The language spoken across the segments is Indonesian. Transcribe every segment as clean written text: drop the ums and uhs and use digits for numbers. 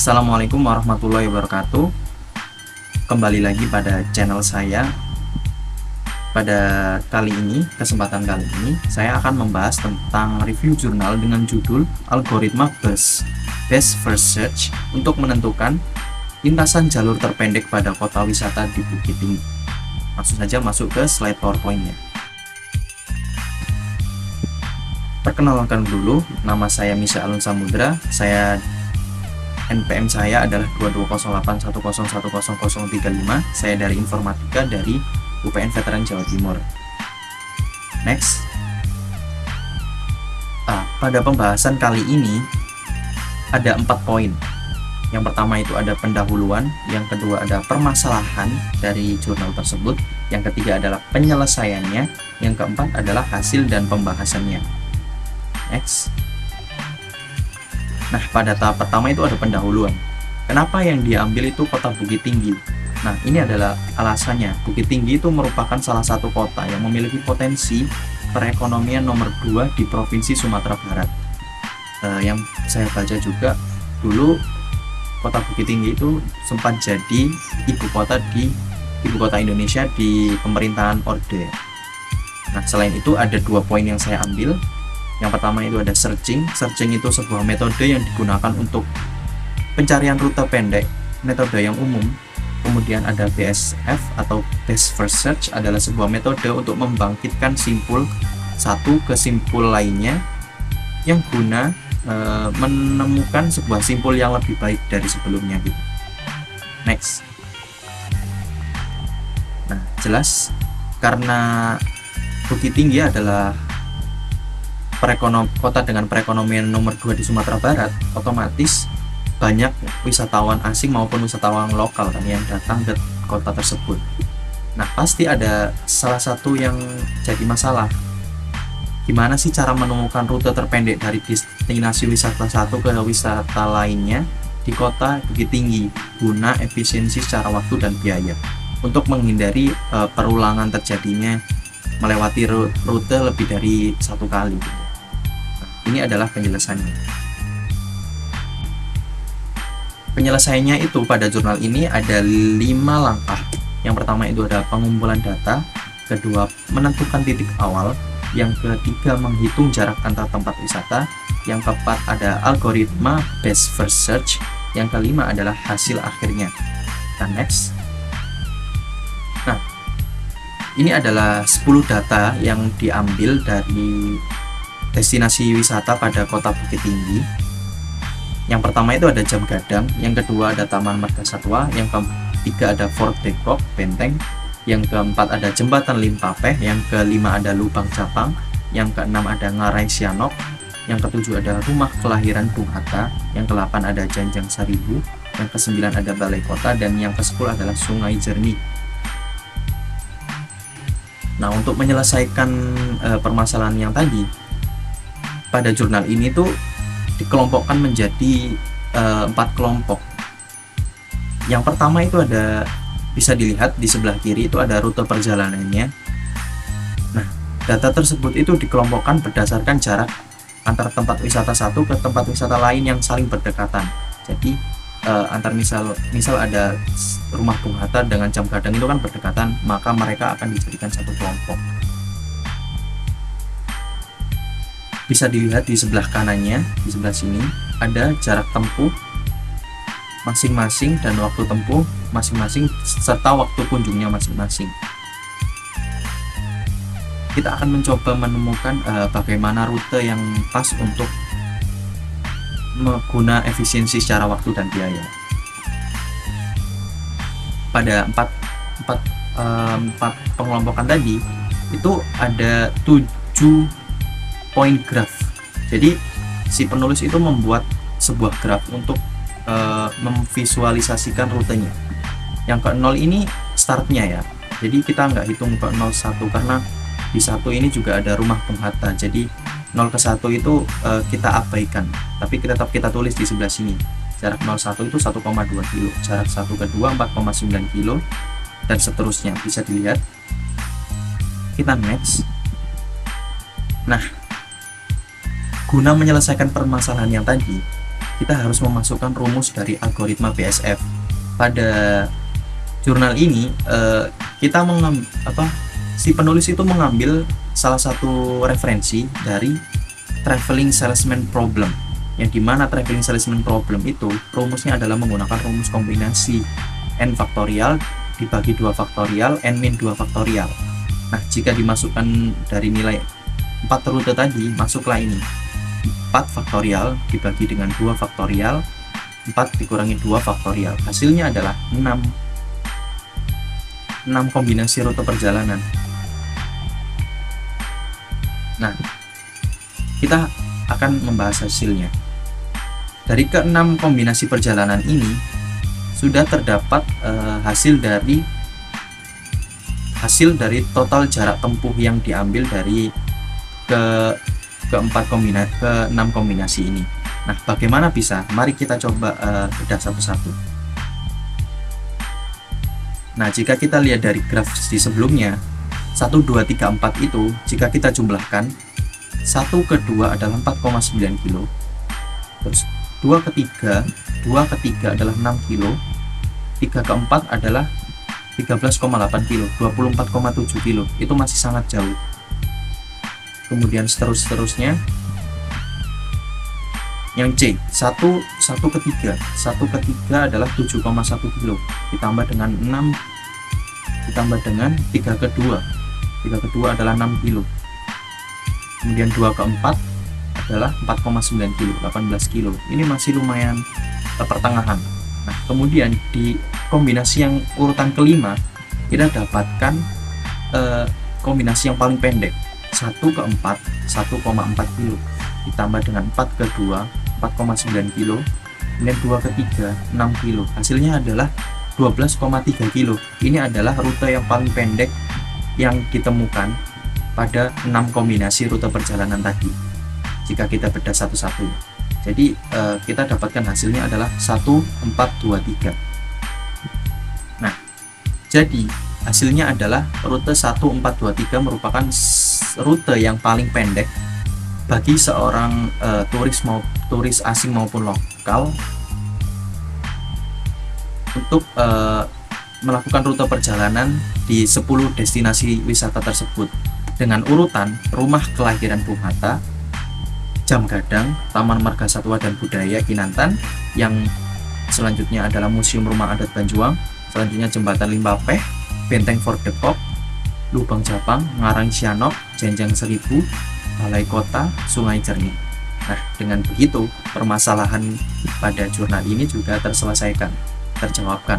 Assalamualaikum warahmatullahi wabarakatuh. Kembali lagi pada channel saya. Pada kesempatan kali ini, saya akan membahas tentang review jurnal dengan judul Algoritma Best First Search untuk menentukan lintasan jalur terpendek pada kota wisata di Bukit Tinggi. Langsung saja masuk ke slide PowerPoint-nya. Perkenalkan dulu, nama saya Misha Alun Samudra. NPM saya adalah 220810100035. Saya dari Informatika dari UPN Veteran Jawa Timur. Next. Pada pembahasan kali ini ada 4 poin. Yang pertama itu ada pendahuluan, yang kedua ada permasalahan dari jurnal tersebut, yang ketiga adalah penyelesaiannya, yang keempat adalah hasil dan pembahasannya. Next. Nah, pada tahap pertama itu ada pendahuluan. Kenapa yang diambil itu kota Bukit Tinggi? Nah, ini adalah alasannya. Bukit Tinggi itu merupakan salah satu kota yang memiliki potensi perekonomian nomor 2 di Provinsi Sumatera Barat. Yang saya baca juga, dulu kota Bukit Tinggi itu sempat jadi ibu kota Indonesia di pemerintahan Orde. Nah, selain itu ada 2 poin yang saya ambil. Yang pertama itu ada searching. Searching itu sebuah metode yang digunakan untuk pencarian rute pendek, metode yang umum. Kemudian ada BSF atau Best First Search, adalah sebuah metode untuk membangkitkan simpul satu ke simpul lainnya yang guna menemukan sebuah simpul yang lebih baik dari sebelumnya gitu. Next. Nah, jelas karena Bukit Tinggi adalah kota dengan perekonomian nomor 2 di Sumatera Barat, otomatis banyak wisatawan asing maupun wisatawan lokal kan yang datang ke kota tersebut. Nah, pasti ada salah satu yang jadi masalah. Gimana sih cara menemukan rute terpendek dari destinasi wisata satu ke wisata lainnya di kota Bukit Tinggi guna efisiensi secara waktu dan biaya untuk menghindari perulangan terjadinya melewati rute lebih dari satu kali. Ini adalah penjelasannya. Penyelesaiannya itu pada jurnal ini ada 5 langkah. Yang pertama itu ada pengumpulan data, kedua menentukan titik awal, yang ketiga menghitung jarak antar tempat wisata, yang keempat ada algoritma Best First Search, yang kelima adalah hasil akhirnya. Dan next. Nah, ini adalah 10 data yang diambil dari destinasi wisata pada kota Bukit Tinggi. Yang pertama itu ada Jam Gadang, yang kedua ada Taman Marga Satwa, yang ketiga ada Fort Depok Benteng, yang keempat ada Jembatan Limpapeh, yang kelima ada Lubang Capang, yang keenam ada Ngarai Sianok, yang ketujuh ada Rumah Kelahiran Bung Hatta, yang ke-8 ada Janjang Saribu, yang ke-9 ada Balai Kota, dan yang ke-10 adalah Sungai Jernih. Nah, untuk menyelesaikan permasalahan yang tadi, pada jurnal ini tuh dikelompokkan menjadi 4 kelompok. Yang pertama itu bisa dilihat di sebelah kiri itu ada rute perjalanannya. Nah, data tersebut itu dikelompokkan berdasarkan jarak antar tempat wisata satu ke tempat wisata lain yang saling berdekatan. Jadi antar misal ada Rumah Bung Hatta dengan Jam Gadang itu kan berdekatan, maka mereka akan dijadikan satu kelompok. Bisa dilihat di sebelah kanannya, di sebelah sini ada jarak tempuh masing-masing dan waktu tempuh masing-masing serta waktu kunjungnya masing-masing. Kita akan mencoba menemukan bagaimana rute yang pas untuk menggunakan efisiensi secara waktu dan biaya. Pada empat pengelompokan tadi itu ada 7 poin graf. Jadi si penulis itu membuat sebuah graf untuk memvisualisasikan rutenya. Yang ke-0 ini startnya ya. Jadi kita nggak hitung ke 01 karena di 1 ini juga ada Rumah Bung Hatta. Jadi 0 ke 1 itu kita abaikan. Tapi tetap kita tulis di sebelah sini. Jarak 01 itu 1,2 kilo. Jarak 1 ke 2 4,9 kilo dan seterusnya. Bisa dilihat. Kita next. Nah, guna menyelesaikan permasalahan yang tadi, kita harus memasukkan rumus dari algoritma BSF. Pada jurnal ini si penulis itu mengambil salah satu referensi dari traveling salesman problem, yang dimana traveling salesman problem itu rumusnya adalah menggunakan rumus kombinasi n faktorial dibagi 2 faktorial n min 2 faktorial. Nah, jika dimasukkan dari nilai 4 rute tadi, masuklah ini 4 faktorial dibagi dengan 2 faktorial, 4 dikurangi 2 faktorial, hasilnya adalah 6 kombinasi rute perjalanan. Nah, kita akan membahas hasilnya. Dari ke-6 kombinasi perjalanan ini sudah terdapat hasil dari total jarak tempuh yang diambil dari ke-6 kombinasi ini. Nah, bagaimana bisa? Mari kita coba bedah satu-satu. Nah, jika kita lihat dari graf di sebelumnya, 1, 2, 3, 4 itu jika kita jumlahkan, 1 ke 2 adalah 4,9 kilo, terus 2 ke 3 adalah 6 kilo, 3 ke 4 adalah 13,8 kilo, 24,7 kilo. Itu masih sangat jauh. Kemudian seterusnya yang C, 1 ke 3 adalah 7,1 kilo, ditambah dengan 6, ditambah dengan 3 ke 2 adalah 6 kilo. Kemudian 2 ke 4 adalah 4,9 kilo, 18 kilo. Ini masih lumayan pertengahan. Nah, kemudian di kombinasi yang urutan kelima, kita dapatkan kombinasi yang paling pendek, 1 ke 4 1,4 kilo, ditambah dengan 4 ke 2 4,9 kilo, kemudian 2 ke 3 6 kilo. Hasilnya adalah 12,3 kilo. Ini adalah rute yang paling pendek yang ditemukan pada 6 kombinasi rute perjalanan tadi, jika kita bedah satu-satu. Jadi kita dapatkan hasilnya adalah 1, 4, 2, 3. Nah, jadi hasilnya adalah rute 1, 4, 2, 3 merupakan rute yang paling pendek bagi seorang turis asing maupun lokal untuk melakukan rute perjalanan di 10 destinasi wisata tersebut dengan urutan rumah kelahiran Bung Hatta, Jam Gadang, Taman Marga Satwa dan Budaya Kinantan, yang selanjutnya adalah Museum Rumah Adat Banjuang, selanjutnya Jembatan Limpapeh, Benteng Fort Depok, Lubang Japang, Ngarang Sianok, Jenjang Seribu, Balai Kota, Sungai Jernih. Nah, dengan begitu permasalahan pada jurnal ini juga terjawabkan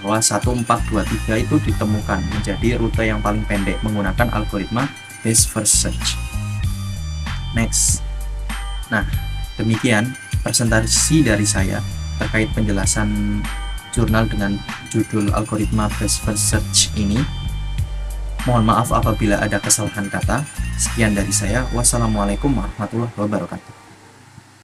bahwa 1, 4, 2, 3 itu ditemukan menjadi rute yang paling pendek menggunakan algoritma best first search. Next. Nah, demikian presentasi dari saya terkait penjelasan jurnal dengan judul algoritma best first search ini. Mohon maaf apabila ada kesalahan kata. Sekian dari saya. Wassalamualaikum warahmatullahi wabarakatuh.